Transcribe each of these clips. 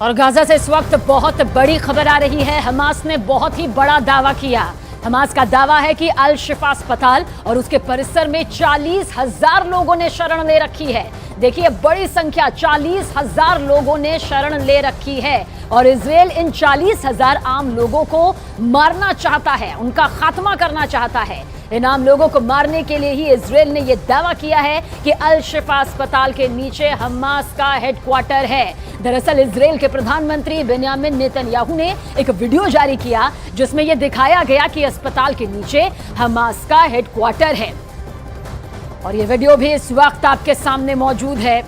और गाजा से इस वक्त बहुत बड़ी खबर आ रही है। हमास ने बहुत ही बड़ा दावा किया। हमास का दावा है कि अल शिफा अस्पताल और उसके परिसर में 40,000 लोगों ने शरण ले रखी है। देखिए, बड़ी संख्या, 40,000 लोगों ने शरण ले रखी है और इजराइल इन 40,000 आम लोगों को मारना चाहता है, उनका खात्मा करना चाहता है। इन आम लोगों को मारने के लिए ही इजराइल ने यह दावा किया है कि अल शिफा अस्पताल के नीचे हमास का हेडक्वार्टर है। दरअसल इजराइल के प्रधानमंत्री बेंयामिन नेतन्याहू ने एक वीडियो जारी किया जिसमें यह दिखाया गया कि अस्पताल के नीचे हमास का हेडक्वार्टर है और यह वीडियो भी इस वक्त आपके सामने मौजूद है।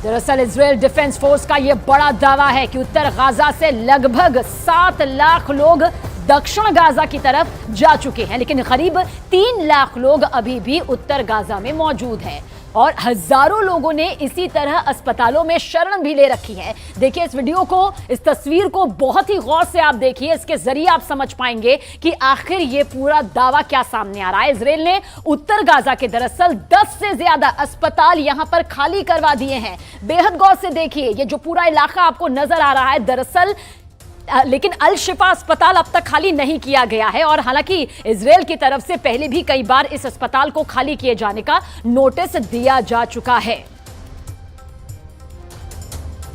दरअसल इजराइल डिफेंस फोर्स का यह बड़ा दावा है कि उत्तर गाजा से लगभग 7 लाख लोग दक्षिण गाजा की तरफ जा चुके हैं, लेकिन करीब 3 लाख लोग अभी भी उत्तर गाजा में मौजूद हैं और हजारों लोगों ने इसी तरह अस्पतालों में शरण भी ले रखी है। देखिए इस वीडियो को, इस तस्वीर को बहुत ही गौर से आप देखिए। इसके जरिए आप समझ पाएंगे कि आखिर ये पूरा दावा क्या सामने आ रहा है। इजराइल ने उत्तर गाजा के दरअसल 10 से ज्यादा अस्पताल यहां पर खाली करवा दिए हैं। बेहद गौर से देखिए, ये जो पूरा इलाका आपको नजर आ रहा है दरअसल, लेकिन अल शिफा अस्पताल अब तक खाली नहीं किया गया है और हालांकि इजराइल की तरफ से पहले भी कई बार इस अस्पताल को खाली किए जाने का नोटिस दिया जा चुका है।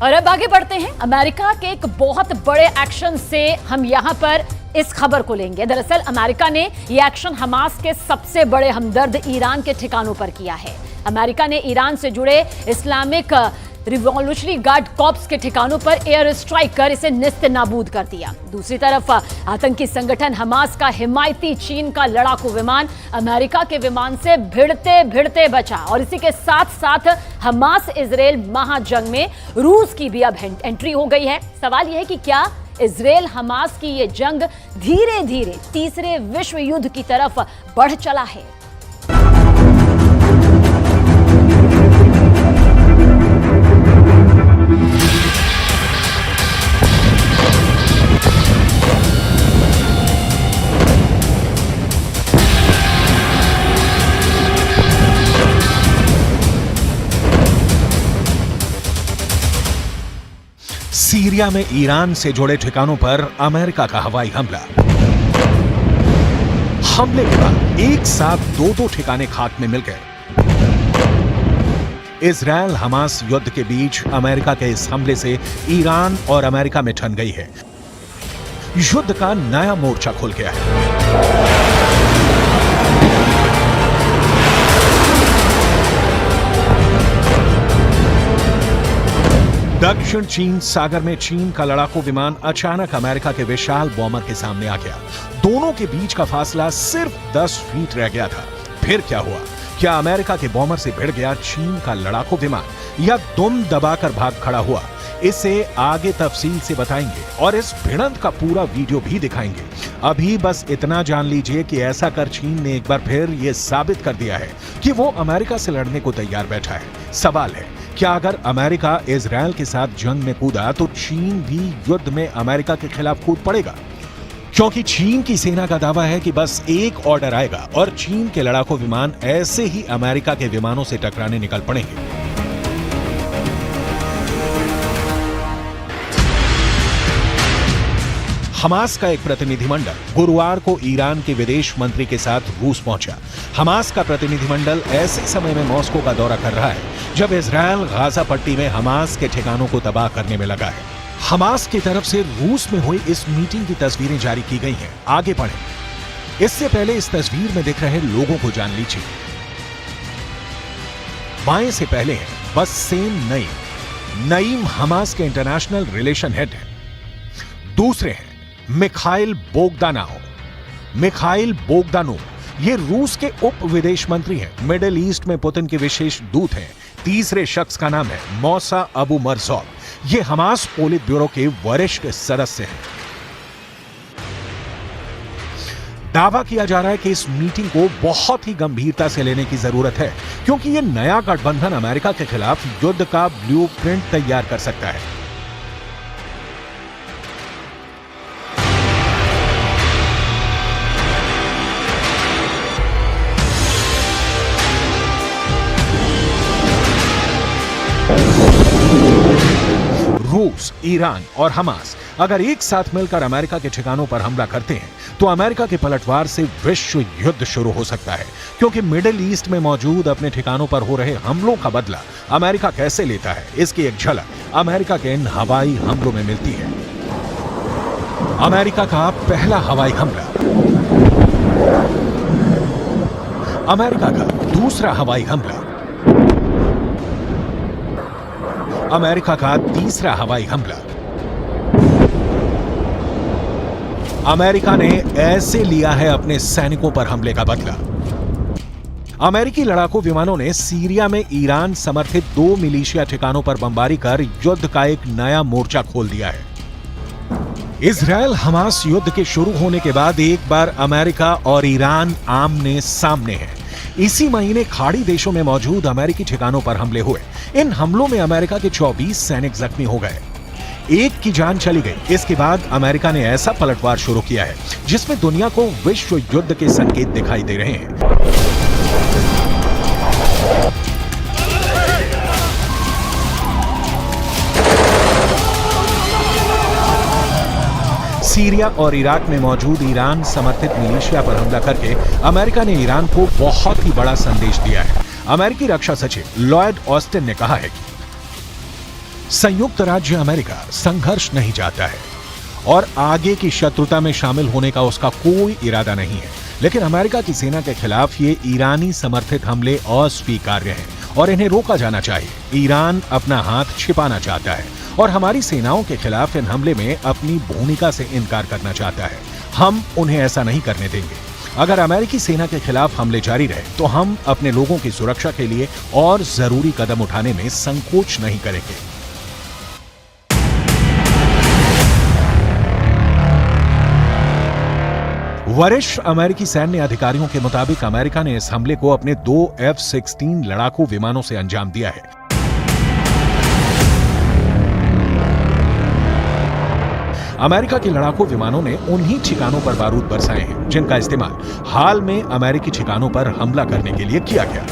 और अब आगे बढ़ते हैं। अमेरिका के एक बहुत बड़े एक्शन से हम यहां पर इस खबर को लेंगे। दरअसल अमेरिका ने यह एक्शन हमास के सबसे बड़े हमदर्द ईरान के ठिकानों पर किया है। अमेरिका ने ईरान से जुड़े इस्लामिक रिवॉल्यूशनरी गार्ड कॉर्प्स के ठिकानों पर एयर स्ट्राइक कर इसे निस्त नाबूद कर दिया। दूसरी तरफ आतंकी संगठन हमास का हिमायती चीन का लड़ाकू विमान अमेरिका के विमान से भिड़ते भिड़ते बचा और इसी के साथ साथ हमास इजराइल महाजंग में रूस की भी अब एंट्री हो गई है। सवाल यह है कि क्या इजराइल हमास की यह जंग धीरे धीरे तीसरे विश्व युद्ध की तरफ बढ़ चला है? सीरिया में ईरान से जुड़े ठिकानों पर अमेरिका का हवाई हमला। हमले के बाद एक साथ दो ठिकाने खाक में मिल गए। इजराइल हमास युद्ध के बीच अमेरिका के इस हमले से ईरान और अमेरिका में ठन गई है। युद्ध का नया मोर्चा खुल गया है। दक्षिण चीन सागर में चीन का लड़ाकू विमान अचानक अमेरिका के विशाल बॉम्बर के सामने आ गया। दोनों के बीच का फासला सिर्फ 10 फीट रह गया था। फिर क्या हुआ? क्या अमेरिका के बॉम्बर से भिड़ गया चीन का लड़ाकू विमान या दुम दबाकर भाग खड़ा हुआ? इसे आगे तफसील से बताएंगे और इस भिड़ंत का पूरा वीडियो भी दिखाएंगे। अभी बस इतना जान लीजिए कि ऐसा कर चीन ने एक बार फिर यह साबित कर दिया है कि वो अमेरिका से लड़ने को तैयार बैठा है। सवाल है, क्या अगर अमेरिका इजराइल के साथ जंग में कूदा तो चीन भी युद्ध में अमेरिका के खिलाफ कूद पड़ेगा? क्योंकि चीन की सेना का दावा है कि बस एक ऑर्डर आएगा और चीन के लड़ाकू विमान ऐसे ही अमेरिका के विमानों से टकराने निकल पड़ेंगे। हमास का एक प्रतिनिधिमंडल गुरुवार को ईरान के विदेश मंत्री के साथ रूस पहुंचा। हमास का प्रतिनिधिमंडल ऐसे समय में मॉस्को का दौरा कर रहा है जब इजराइल गाजा पट्टी में हमास के ठिकानों को तबाह करने में लगा है। हमास की तरफ से रूस में हुई इस मीटिंग की तस्वीरें जारी की गई हैं। आगे पढ़ें। इससे पहले इस तस्वीर में दिख रहे लोगों को जान लीजिए। बाएं से पहले है बस्सेम नईम। नईम हमास के इंटरनेशनल रिलेशन हेड है। दूसरे हैं मिखाइल बोगदानोव। मिखाइल बोगदानोव ये रूस के उप विदेश मंत्री हैं, मिडिल ईस्ट में पुतिन के विशेष दूत हैं। तीसरे शख्स का नाम है मौसा अबू मरजौक। ये हमास पोलित ब्यूरो के वरिष्ठ सदस्य हैं। दावा किया जा रहा है कि इस मीटिंग को बहुत ही गंभीरता से लेने की जरूरत है क्योंकि यह नया गठबंधन अमेरिका के खिलाफ युद्ध का ब्लूप्रिंट तैयार कर सकता है। रूस, ईरान और हमास अगर एक साथ मिलकर अमेरिका के ठिकानों पर हमला करते हैं तो अमेरिका के पलटवार से विश्व युद्ध शुरू हो सकता है, क्योंकि मिडिल ईस्ट में मौजूद अपने ठिकानों पर हो रहे हमलों का बदला अमेरिका कैसे लेता है, इसकी एक झलक अमेरिका के इन हवाई हमलों में मिलती है। अमेरिका का पहला हवाई हमला, अमेरिका का दूसरा हवाई हमला, अमेरिका का तीसरा हवाई हमला। अमेरिका ने ऐसे लिया है अपने सैनिकों पर हमले का बदला। अमेरिकी लड़ाकू विमानों ने सीरिया में ईरान समर्थित 2 मिलिशिया ठिकानों पर बमबारी कर युद्ध का एक नया मोर्चा खोल दिया है। इजरायल हमास युद्ध के शुरू होने के बाद एक बार अमेरिका और ईरान आमने सामने हैं। इसी महीने खाड़ी देशों में मौजूद अमेरिकी ठिकानों पर हमले हुए। इन हमलों में अमेरिका के 24 सैनिक जख्मी हो गए, एक की जान चली गई। इसके बाद अमेरिका ने ऐसा पलटवार शुरू किया है जिसमें दुनिया को विश्व युद्ध के संकेत दिखाई दे रहे हैं। सीरिया और इराक में मौजूद ईरान समर्थित मिलिशिया पर हमला करके अमेरिका ने ईरान को बहुत ही बड़ा संदेश दिया है। अमेरिकी रक्षा सचिव लॉयड ऑस्टिन ने कहा है कि संयुक्त राज्य अमेरिका संघर्ष नहीं चाहता है और आगे की शत्रुता में शामिल होने का उसका कोई इरादा नहीं है, लेकिन अमेरिका की सेना के खिलाफ ये ईरानी समर्थित हमले अस्वीकार्य हैं और इन्हें रोका जाना चाहिए। ईरान अपना हाथ छिपाना चाहता है और हमारी सेनाओं के खिलाफ इन हमले में अपनी भूमिका से इनकार करना चाहता है। हम उन्हें ऐसा नहीं करने देंगे। अगर अमेरिकी सेना के खिलाफ हमले जारी रहे तो हम अपने लोगों की सुरक्षा के लिए और जरूरी कदम उठाने में संकोच नहीं करेंगे। वरिष्ठ अमेरिकी सैन्य अधिकारियों के मुताबिक अमेरिका ने इस हमले को अपने 2 F-16 लड़ाकू विमानों से अंजाम दिया है। अमेरिका के लड़ाकू विमानों ने उन्हीं ठिकानों पर बारूद बरसाए हैं जिनका इस्तेमाल हाल में अमेरिकी ठिकानों पर हमला करने के लिए किया गया।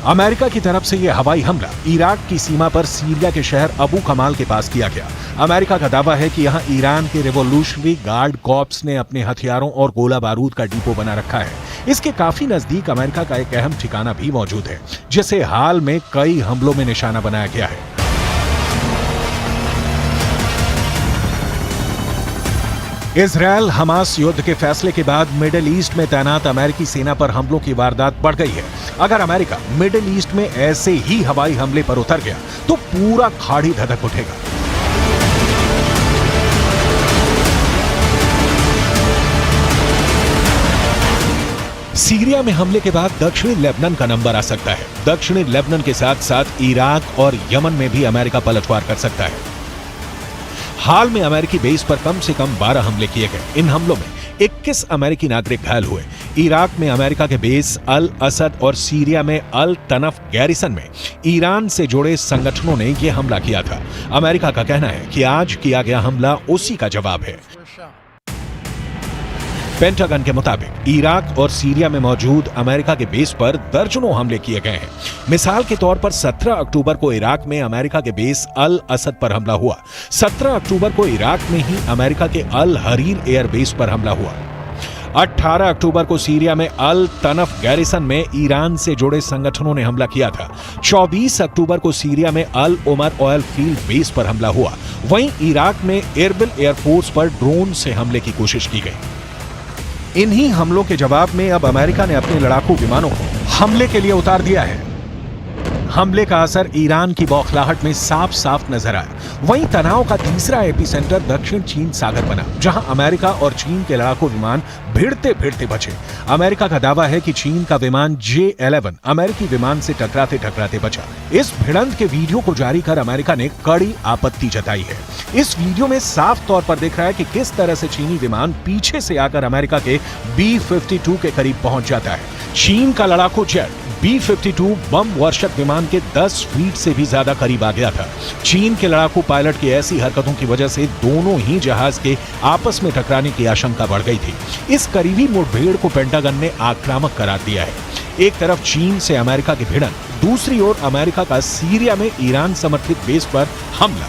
अमेरिका की तरफ से यह हवाई हमला इराक की सीमा पर सीरिया के शहर अबू कमाल के पास किया गया। अमेरिका का दावा है कि यहां ईरान के रिवॉल्यूशनरी गार्ड कॉर्प्स ने अपने हथियारों और गोला बारूद का डिपो बना रखा है। इसके काफी नजदीक अमेरिका का एक अहम ठिकाना भी मौजूद है जिसे हाल में कई हमलों में निशाना बनाया गया है। इजरायल हमास युद्ध के फैसले के बाद मिडिल ईस्ट में तैनात अमेरिकी सेना पर हमलों की वारदात बढ़ गई है। अगर अमेरिका मिडिल ईस्ट में ऐसे ही हवाई हमले पर उतर गया तो पूरा खाड़ी धधक उठेगा। सीरिया में हमले के बाद दक्षिणी लेबनान का नंबर आ सकता है। दक्षिणी लेबनान के साथ साथ इराक और यमन में भी अमेरिका पलटवार कर सकता है। हाल में अमेरिकी बेस पर कम से कम 12 हमले किए गए। इन हमलों में 21 अमेरिकी नागरिक घायल हुए। इराक में अमेरिका के बेस अल असद और सीरिया में अल तनफ गैरिसन में ईरान से जुड़े संगठनों ने यह हमला किया था। अमेरिका का कहना है कि आज किया गया हमला उसी का जवाब है। पेंटागन के मुताबिक इराक और सीरिया में मौजूद अमेरिका के बेस पर दर्जनों हमले किए गए हैं। मिसाल के तौर पर 17 अक्टूबर को इराक में अमेरिका के बेस अल असद पर हमला हुआ। 17 अक्टूबर को इराक में ही अमेरिका के अल हरीर एयरबेस पर हमला हुआ। 18 अक्टूबर को सीरिया में अल तनफ गैरिसन में ईरान से जुड़े संगठनों ने हमला किया था। 24 अक्टूबर को सीरिया में अल उमर ऑयल फील्ड बेस पर हमला हुआ। वहीं इराक में एरबिल एयरफोर्स पर ड्रोन से हमले की कोशिश की गई। इन्हीं हमलों के जवाब में अब अमेरिका ने अपने लड़ाकू विमानों को हमले के लिए उतार दिया है। हमले का असर ईरान की बौखलाहट में साफ साफ नजर आया। वहीं तनाव का तीसरा एपिसेंटर दक्षिण चीन सागर बना, जहां अमेरिका और चीन के लड़ाकू विमान भिड़ते भिड़ते बचे। अमेरिका का दावा है कि चीन का विमान J-11 अमेरिकी विमान से टकराते टकराते बचा। इस भिड़ंत के वीडियो को जारी कर अमेरिका ने कड़ी आपत्ति जताई है। इस वीडियो में साफ तौर पर दिख रहा है कि किस तरह से चीनी विमान पीछे से आकर अमेरिका के B-52 के करीब पहुंच जाता है। चीन का लड़ाकू जेट B-52 बम वर्षक विमान के 10 फीट से भी ज्यादा करीब आ गया था। चीन के लड़ाकू पायलट की ऐसी हरकतों की वजह से दोनों ही जहाज के आपस में टकराने की आशंका बढ़ गई थी। इस करीबी मुठभेड़ को पेंटागन ने आक्रामक करार दिया है। एक तरफ चीन से अमेरिका की भिड़ंत दूसरी ओर अमेरिका का सीरिया में ईरान समर्थित बेस पर हमला,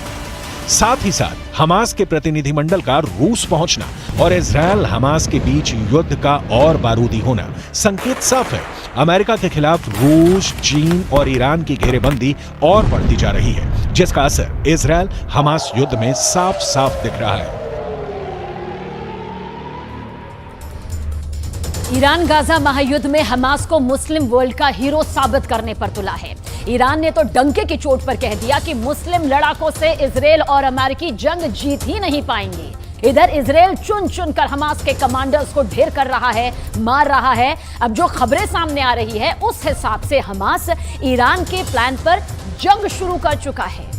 साथ ही साथ हमास के प्रतिनिधिमंडल का रूस पहुंचना और इजरायल हमास के बीच युद्ध का और बारूदी होना संकेत साफ है। अमेरिका के खिलाफ रूस, चीन और ईरान की घेरेबंदी और बढ़ती जा रही है, जिसका असर इजरायल हमास युद्ध में साफ साफ दिख रहा है। ईरान गाजा महायुद्ध में हमास को मुस्लिम वर्ल्ड का हीरो साबित करने पर तुला है। ईरान ने तो डंके की चोट पर कह दिया कि मुस्लिम लड़ाकों से इजरायल और अमेरिकी जंग जीत ही नहीं पाएंगे। इधर इजरायल चुन चुन कर हमास के कमांडर्स को ढेर कर रहा है, मार रहा है। अब जो खबरें सामने आ रही है उस हिसाब से हमास ईरान के प्लान पर जंग शुरू कर चुका है।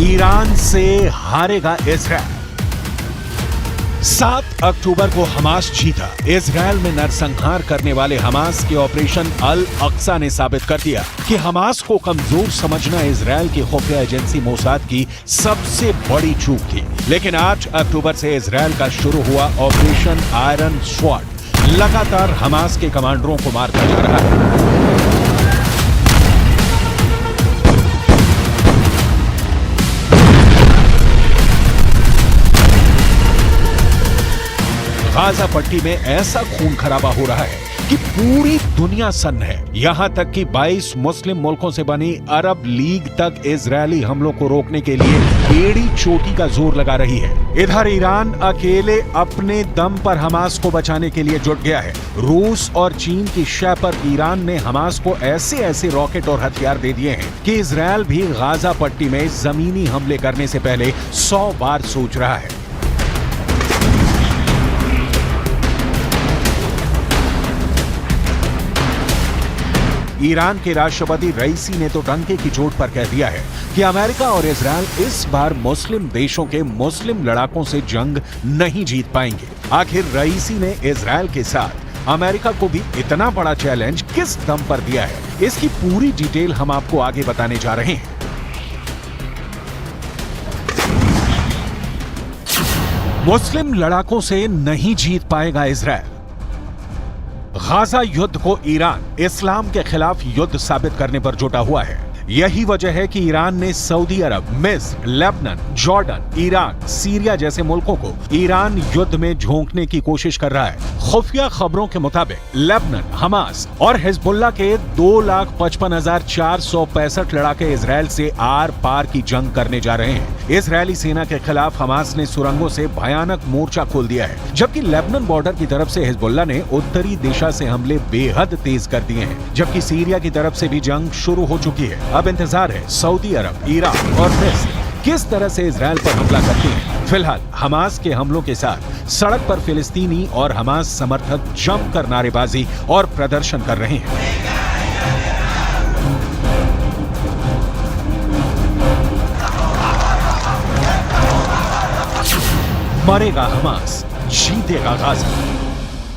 ईरान से हारेगा इजरायल। 7 अक्टूबर को हमास जीता। इजरायल में नरसंहार करने वाले हमास के ऑपरेशन अल अक्सा ने साबित कर दिया कि हमास को कमजोर समझना इजरायल की खुफिया एजेंसी मोसाद की सबसे बड़ी चूक थी। लेकिन 8 अक्टूबर से इजरायल का शुरू हुआ ऑपरेशन आयरन स्वॉर्ड लगातार हमास के कमांडरों को मारता जा रहा है। गाजा पट्टी में ऐसा खून खराबा हो रहा है कि पूरी दुनिया सन्न है। यहां तक कि 22 मुस्लिम मुल्कों से बनी अरब लीग तक इजरायली हमलों को रोकने के लिए एड़ी चोटी का जोर लगा रही है। इधर ईरान अकेले अपने दम पर हमास को बचाने के लिए जुट गया है। रूस और चीन की शय पर ईरान ने हमास को ऐसे ऐसे रॉकेट और हथियार दे दिए हैं कि इजरायल भी गाजा पट्टी में जमीनी हमले करने से पहले 100 बार सोच रहा है। ईरान के राष्ट्रपति रईसी ने तो डंके की चोट पर कह दिया है कि अमेरिका और इजरायल इस बार मुस्लिम देशों के मुस्लिम लड़ाकों से जंग नहीं जीत पाएंगे। आखिर रईसी ने इजरायल के साथ अमेरिका को भी इतना बड़ा चैलेंज किस दम पर दिया है, इसकी पूरी डिटेल हम आपको आगे बताने जा रहे हैं। मुस्लिम लड़ाकों से नहीं जीत पाएगा इजरायल। गाजा युद्ध को ईरान इस्लाम के खिलाफ युद्ध साबित करने पर जुटा हुआ है। यही वजह है कि ईरान ने सऊदी अरब, मिस्र, लेबनान, जॉर्डन, इराक, सीरिया जैसे मुल्कों को ईरान युद्ध में झोंकने की कोशिश कर रहा है। खुफिया खबरों के मुताबिक लेबनान, हमास और हिजबुल्लाह के 2,55,465 लड़ाके इजरायल से आर पार की जंग करने जा रहे हैं। इजरायली सेना के खिलाफ हमास ने सुरंगों से भयानक मोर्चा खोल दिया है, जबकि लेबनान बॉर्डर की तरफ से हिजबुल्लाह ने उत्तरी दिशा से हमले बेहद तेज कर दिए हैं, जबकि सीरिया की तरफ से भी जंग शुरू हो चुकी है। अब इंतजार है सऊदी अरब, इराक और मिस्र किस तरह से इजरायल पर हमला करते हैं। फिलहाल हमास के हमलों के साथ सड़क पर फिलिस्तीनी और हमास समर्थक जमकर नारेबाजी और प्रदर्शन कर रहे हैं। मरेगा हमास, जीतेगा गाजा।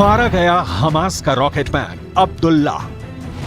मारा गया हमास का रॉकेटमैन अब्दुल्ला।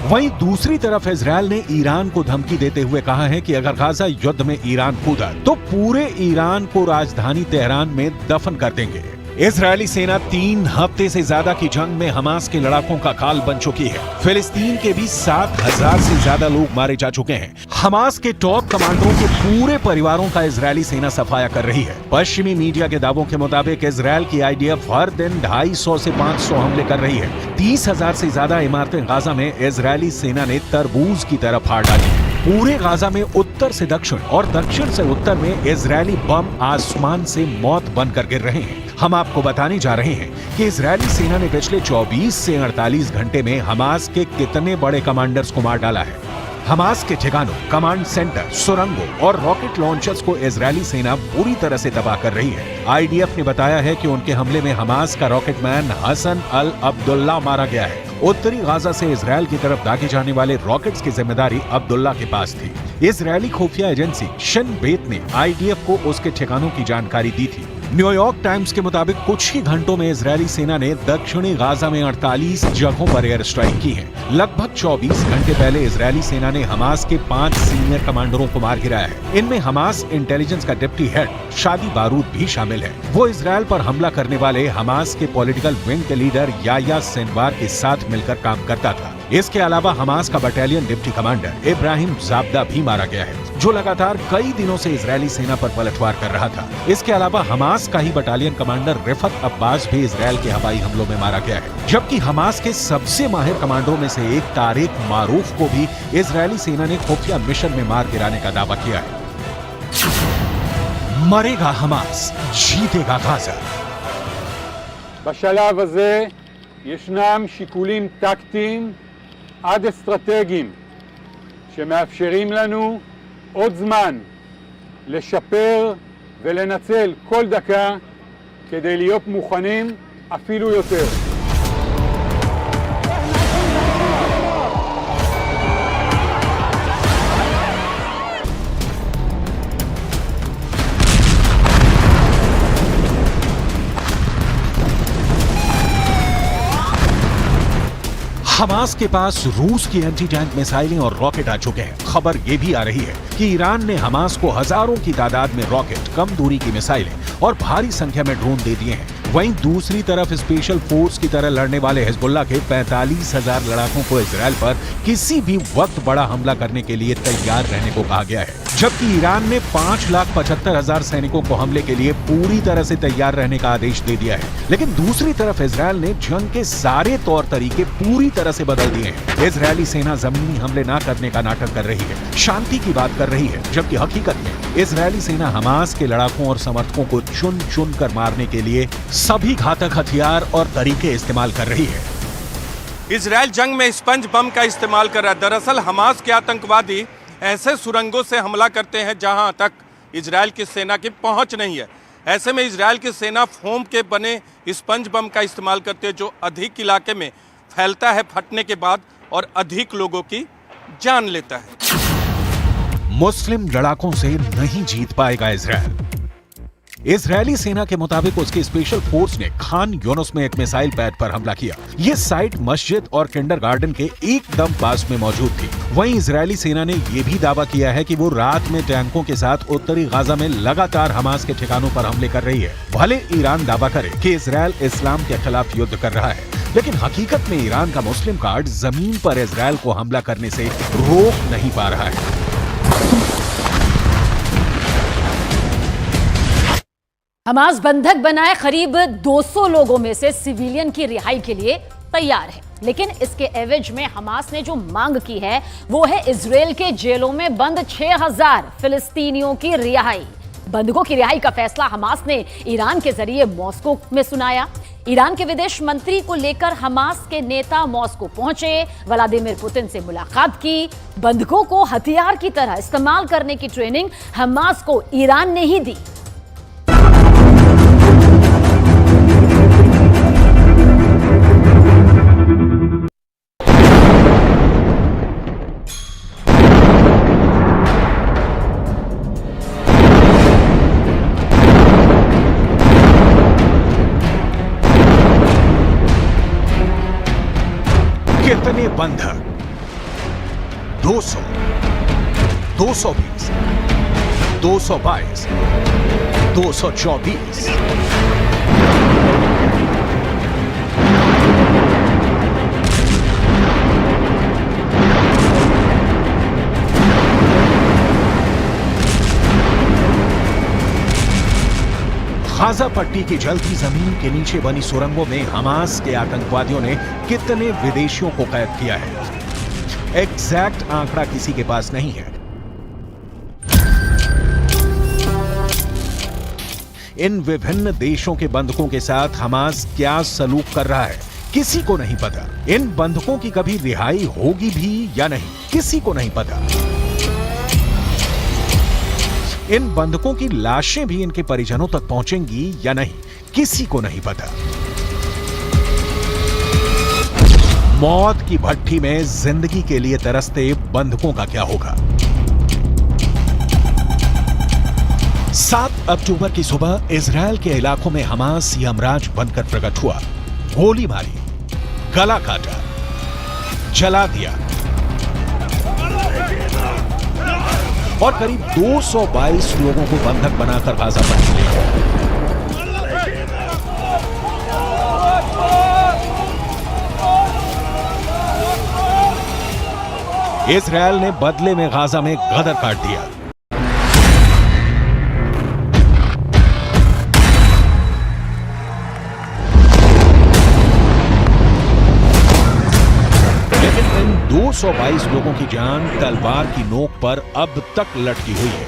वहीं दूसरी तरफ इजरायल ने ईरान को धमकी देते हुए कहा है कि अगर गाजा युद्ध में ईरान कूदा तो पूरे ईरान को राजधानी तेहरान में दफन कर देंगे। इजरायली सेना 3 हफ्ते से ज्यादा की जंग में हमास के लड़ाकों का काल बन चुकी है। फिलिस्तीन के भी 7,000 से ज्यादा लोग मारे जा चुके हैं। हमास के टॉप कमांडरों के पूरे परिवारों का इजरायली सेना सफाया कर रही है। पश्चिमी मीडिया के दावों के मुताबिक इजरायल की आईडीएफ हर दिन 250 से 500 हमले कर रही है। 30,000 से ज्यादा इमारतें गाजा में इजरायली सेना ने तरबूज की तरह फाड़ डाली। पूरे गाजा में उत्तर से दक्षिण और दक्षिण से उत्तर में इजरायली बम आसमान से मौत बनकर गिर रहे हैं। हम आपको बताने जा रहे हैं कि इजरायली सेना ने पिछले 24 से 48 घंटे में हमास के कितने बड़े कमांडर्स को मार डाला है। हमास के ठिकानों, कमांड सेंटर, सुरंगों और रॉकेट लॉन्चर्स को इजरायली सेना बुरी तरह से तबाह कर रही है। आईडीएफ ने बताया है कि उनके हमले में हमास का रॉकेटमैन हसन अल अब्दुल्ला मारा गया है। उत्तरी गाजा से इजरायल की तरफ दागे जाने वाले रॉकेट्स की जिम्मेदारी अब्दुल्ला के पास थी। इजरायली खुफिया एजेंसी शिन बेत ने आईडीएफ को उसके ठिकानों की जानकारी दी थी। न्यूयॉर्क टाइम्स के मुताबिक कुछ ही घंटों में इजरायली सेना ने दक्षिणी गाजा में 48 जगहों पर एयर स्ट्राइक की है। लगभग 24 घंटे पहले इजरायली सेना ने हमास के 5 सीनियर कमांडरों को मार गिराया है। इनमें हमास इंटेलिजेंस का डिप्टी हेड शादी बारूद भी शामिल है। वो इजरायल पर हमला करने वाले हमास के पॉलिटिकल विंग के लीडर याया सिनवार के साथ मिलकर काम करता था। इसके अलावा हमास का बटालियन डिप्टी कमांडर इब्राहिम जाब्दा भी मारा गया है, जो लगातार कई दिनों से इजरायली सेना पर पलटवार कर रहा था। इसके अलावा हमास का ही बटालियन कमांडर रिफत अब्बास भी इजरायल के हवाई हमलों में मारा गया है। जबकि हमास के सबसे माहिर कमांडरों में से एक तारिक मारूफ को भी इजरायली सेना ने खुफिया मिशन में मार गिराने का दावा किया है। मरेगा हमास, जीतेगा गाजा। בשלב הזה ישנם שיקולים טקטיים עד אסטרטגיים שמאפשרים לנו עוד זמן לשפר ולנצל כל דקה כדי להיות מוכנים אפילו יותר. हमास के पास रूस की एंटी टैंक मिसाइलें और रॉकेट आ चुके हैं। खबर ये भी आ रही है कि ईरान ने हमास को हजारों की तादाद में रॉकेट, कम दूरी की मिसाइलें और भारी संख्या में ड्रोन दे दिए हैं। वहीं दूसरी तरफ स्पेशल फोर्स की तरह लड़ने वाले हिजबुल्लाह के 45,000 लड़ाकों को इजरायल पर किसी भी वक्त बड़ा हमला करने के लिए तैयार रहने को कहा गया है। जबकि ईरान ने 5,75,000 सैनिकों को हमले के लिए पूरी तरह से तैयार रहने का आदेश दे दिया है। लेकिन दूसरी तरफ इजरायल ने जंग के सारे तौर तरीके पूरी तरह से बदल दिए हैं। इजरायली सेना जमीनी हमले न करने का नाटक कर रही है, शांति की बात कर रही है, जबकि हकीकत में इजरायली सेना हमास के लड़ाकों और समर्थकों को चुन चुन कर मारने के लिए सभी घातक हथियार और तरीके इस्तेमाल कर रही है। इजरायल जंग में स्पंज बम का इस्तेमाल कर रहा है। दरअसल हमास के आतंकवादी ऐसे सुरंगों से हमला करते हैं जहां तक इजरायल की सेना की पहुंच नहीं है। ऐसे में इजरायल की सेना फोम के बने स्पंज बम का इस्तेमाल करती है, जो अधिक इलाके में फैलता है फटने के बाद और अधिक लोगों की जान लेता है। मुस्लिम लड़ाकों से नहीं जीत पाएगा इजरायल। इजरायली सेना के मुताबिक उसकी स्पेशल फोर्स ने खान यूनुस में एक मिसाइल पैड पर हमला किया। ये साइट मस्जिद और किंडरगार्टन के एकदम पास में मौजूद थी। वहीं इजरायली सेना ने यह भी दावा किया है कि वो रात में टैंकों के साथ उत्तरी गाजा में लगातार हमास के ठिकानों पर हमले कर रही है। भले ईरान दावा करे कि इजरायल इस्लाम के खिलाफ युद्ध कर रहा है, लेकिन हकीकत में ईरान का मुस्लिम कार्ड जमीन पर इजरायल को हमला करने से रोक नहीं पा रहा है। हमास बंधक बनाए करीब 200 लोगों में से सिविलियन की रिहाई के लिए तैयार है, लेकिन इसके एवज में हमास ने जो मांग की है वो है इजरायल के जेलों में बंद 6,000 फिलिस्तीनियों की रिहाई। बंधकों की रिहाई का फैसला हमास ने ईरान के जरिए मॉस्को में सुनाया। ईरान के विदेश मंत्री को लेकर हमास के नेता मॉस्को पहुंचे, व्लादिमीर पुतिन से मुलाकात की। बंधकों को हथियार की तरह इस्तेमाल करने की ट्रेनिंग हमास को ईरान ने ही दी। कितने बंधक? 200, 220, 222, 224। गाजा पट्टी की जलती जमीन के नीचे बनी सुरंगों में हमास के आतंकवादियों ने कितने विदेशियों को कैद किया है, एग्जैक्ट आंकड़ा किसी के पास नहीं है। इन विभिन्न देशों के बंधकों के साथ हमास क्या सलूक कर रहा है, किसी को नहीं पता। इन बंधकों की कभी रिहाई होगी भी या नहीं, किसी को नहीं पता। इन बंधकों की लाशें भी इनके परिजनों तक पहुंचेंगी या नहीं, किसी को नहीं पता। मौत की भट्ठी में जिंदगी के लिए तरसते बंधकों का क्या होगा। 7 अक्टूबर की सुबह इजरायल के इलाकों में हमास यमराज बनकर प्रकट हुआ। गोली मारी, गला काटा, जला दिया और करीब 222 लोगों को बंधक बनाकर गाजा पट्टी ले गया। इजरायल ने बदले में गाजा में गदर काट दिया। लेकिन इन 222 लोगों की जान तलवार की नोक पर अब तक लटकी हुई है।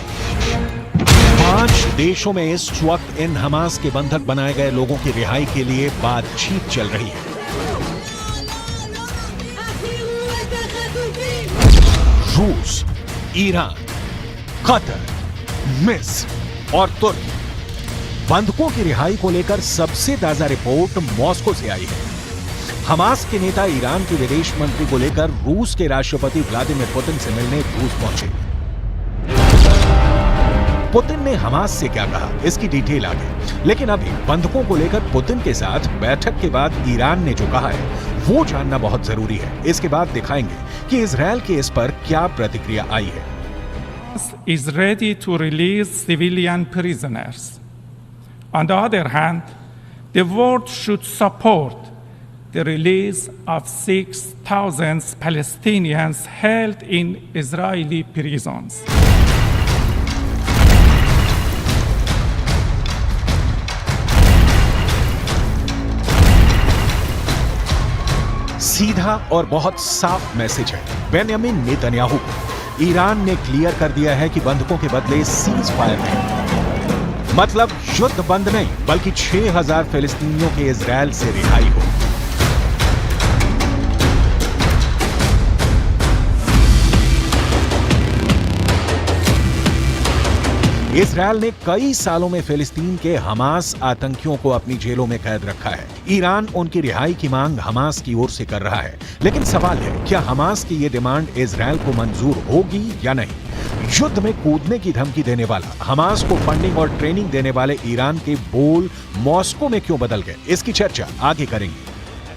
5 देशों में इस वक्त इन हमास के बंधक बनाए गए लोगों की रिहाई के लिए बातचीत चल रही है। रूस, ईरान, कतर, मिस्र और तुर्की। बंधकों की रिहाई को लेकर सबसे ताजा रिपोर्ट मॉस्को से आई है। हमास के नेता ईरान के विदेश मंत्री को लेकर रूस के राष्ट्रपति व्लादिमीर पुतिन से मिलने रूस पहुंचे। पुतिन ने हमास से क्या कहा, इसकी डिटेल आगे। लेकिन अभी बंधकों को लेकर पुतिन के साथ बैठक के बाद ईरान ने जो कहा है वो जानना बहुत जरूरी है। इसके बाद दिखाएंगे कि इजरायल की इस पर क्या प्रतिक्रिया आई है। is ready to release civilian prisoners. On the other hand, the world should support the release of 6,000 Palestinians held in Israeli prisons. सीधा और बहुत साफ मैसेज है बेंयामिन नेतन्याहू को। ईरान ने क्लियर कर दिया है कि बंधकों के बदले सीज फायर नहीं, मतलब युद्ध बंद नहीं, बल्कि 6,000 फिलिस्तीनियों के इजरायल से रिहाई हो। इजरायल ने कई सालों में फिलिस्तीन के हमास आतंकियों को अपनी जेलों में कैद रखा है। ईरान उनकी रिहाई की मांग हमास की ओर से कर रहा है। लेकिन सवाल है, क्या हमास की ये डिमांड इजरायल को मंजूर होगी या नहीं। युद्ध में कूदने की धमकी देने वाला, हमास को फंडिंग और ट्रेनिंग देने वाले ईरान के बोल मॉस्को में क्यों बदल गए, इसकी चर्चा आगे करेंगे।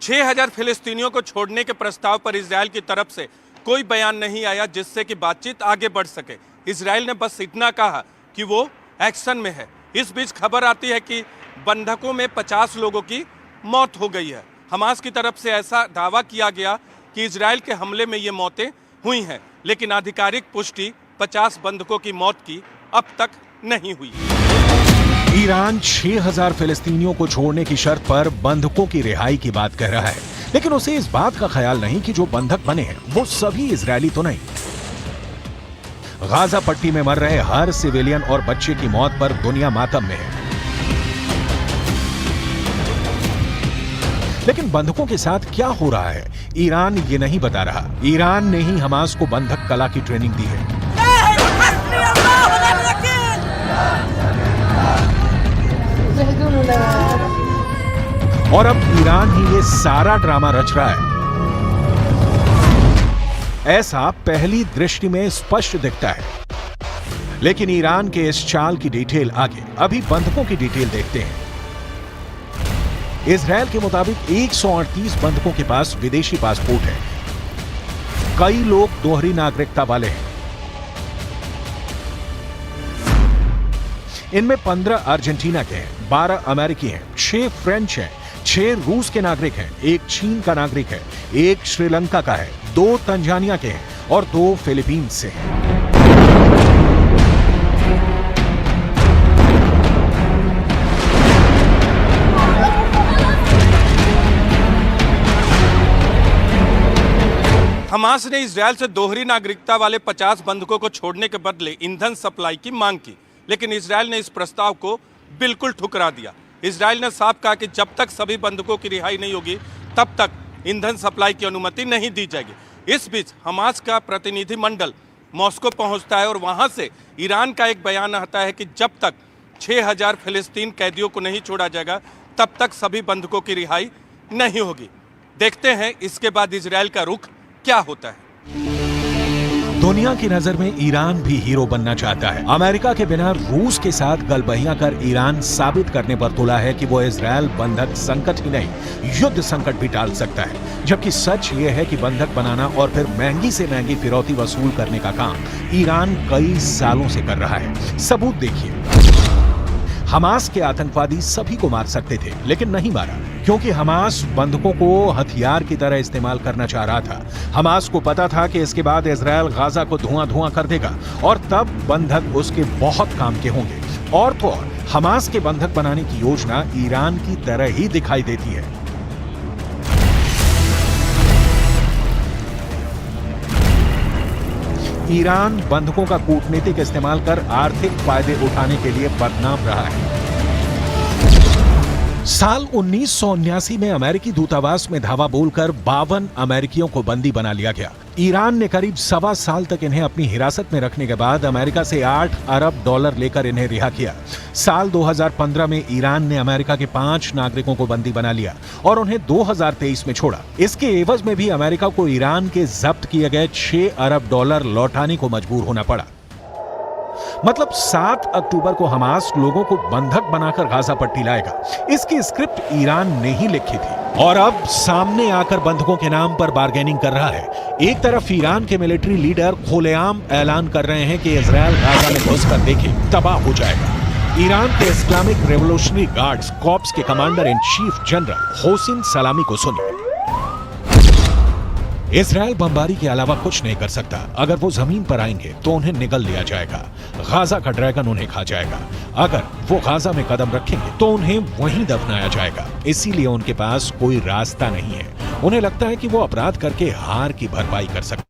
6,000 फिलिस्तीनियों को छोड़ने के प्रस्ताव पर इजरायल की तरफ से कोई बयान नहीं आया जिससे कि बातचीत आगे बढ़ सके। इजरायल ने बस इतना कहा कि वो एक्शन में है। इस बीच खबर आती है कि बंधकों में 50 लोगों की मौत हो गई है। हमास की तरफ से ऐसा दावा किया गया कि इजरायल के हमले में ये मौतें हुई हैं, लेकिन आधिकारिक पुष्टि 50 बंधकों की मौत की अब तक नहीं हुई। ईरान 6,000 फिलिस्तीनियों को छोड़ने की शर्त पर बंधकों की रिहाई की बात कह रहा है, लेकिन उसे इस बात का ख्याल नहीं कि जो बंधक बने हैं वो सभी इजरायली तो नहीं। गाजा पट्टी में मर रहे हर सिविलियन और बच्चे की मौत पर दुनिया मातम में है। लेकिन बंधकों के साथ क्या हो रहा है, ईरान ये नहीं बता रहा। ईरान ने ही हमास को बंधक कला की ट्रेनिंग दी है। और अब ईरान ही ये सारा ड्रामा रच रहा है। ऐसा पहली दृष्टि में स्पष्ट दिखता है, लेकिन ईरान के इस चाल की डिटेल आगे। अभी बंधकों की डिटेल देखते हैं। इजरायल के मुताबिक 138 बंधकों के पास विदेशी पासपोर्ट है। कई लोग दोहरी नागरिकता वाले हैं। इनमें 15 अर्जेंटीना के हैं, 12 अमेरिकी हैं, 6 फ्रेंच हैं, 6 रूस के नागरिक हैं, 1 चीन का नागरिक है, 1 श्रीलंका का है, 2 तंजानिया के हैं और 2 फिलीपींस से हैं। हमास ने इजरायल से दोहरी नागरिकता वाले 50 बंधकों को छोड़ने के बदले ईंधन सप्लाई की मांग की, लेकिन इजरायल ने इस प्रस्ताव को बिल्कुल ठुकरा दिया। इजरायल ने साफ कहा कि जब तक सभी बंधकों की रिहाई नहीं होगी तब तक ईंधन सप्लाई की अनुमति नहीं दी जाएगी। इस बीच हमास का प्रतिनिधिमंडल मॉस्को पहुंचता है और वहां से ईरान का एक बयान आता है कि जब तक 6000 फिलिस्तीन कैदियों को नहीं छोड़ा जाएगा तब तक सभी बंधकों की रिहाई नहीं होगी। देखते हैं इसके बाद इजरायल का रुख क्या होता है। दुनिया की नजर में ईरान भी हीरो बनना चाहता है। अमेरिका के बिना रूस के साथ गलबहियां कर ईरान साबित करने पर तुला है कि वो इजरायल बंधक संकट ही नहीं, युद्ध संकट भी टाल सकता है। जबकि सच ये है कि बंधक बनाना और फिर महंगी से महंगी फिरौती वसूल करने का काम ईरान कई सालों से कर रहा है। सबूत देखिए। हमास के आतंकवादी सभी को मार सकते थे, लेकिन नहीं मारा, क्योंकि हमास बंधकों को हथियार की तरह इस्तेमाल करना चाह रहा था। हमास को पता था कि इसके बाद इजरायल गाजा को धुआं-धुआं कर देगा और तब बंधक उसके बहुत काम के होंगे। और तो और हमास के बंधक बनाने की योजना ईरान की तरह ही दिखाई देती है। ईरान बंधकों का कूटनीतिक इस्तेमाल कर आर्थिक फायदे उठाने के लिए बदनाम रहा है। साल 1979 में अमेरिकी दूतावास में धावा बोलकर 52 अमेरिकियों को बंदी बना लिया गया। ईरान ने करीब 1.25 साल तक इन्हें अपनी हिरासत में रखने के बाद अमेरिका से $8 अरब लेकर इन्हें रिहा किया। साल 2015 में ईरान ने अमेरिका के 5 नागरिकों को बंदी बना लिया और उन्हें 2023 में छोड़ा। इसके एवज में भी अमेरिका को ईरान के जब्त किए गए $6 अरब लौटाने को मजबूर होना पड़ा। मतलब 7 अक्टूबर को हमास लोगों को बंधक बनाकर गाजा पट्टी लाएगा। इसकी स्क्रिप्ट ईरान ने ही लिखी थी और अब सामने आकर बंधकों के नाम पर बार्गेनिंग कर रहा है। एक तरफ ईरान के मिलिट्री लीडर खुलेआम ऐलान कर रहे हैं कि इजरायल गाजा में घुसकर देखे तबाह हो जाएगा। ईरान के इस्लामिक रेवोल्यूशनरी गार्ड्स कॉर्प्स के commander in chief general Hossain सलामी को सुनिए। इजरायल बमबारी के अलावा कुछ नहीं कर सकता। अगर वो जमीन पर आएंगे तो उन्हें निगल लिया जाएगा। गाजा का ड्रैगन उन्हें खा जाएगा। अगर वो गाजा में कदम रखेंगे तो उन्हें वहीं दफनाया जाएगा। इसीलिए उनके पास कोई रास्ता नहीं है। उन्हें लगता है कि वो अपराध करके हार की भरपाई कर सकते।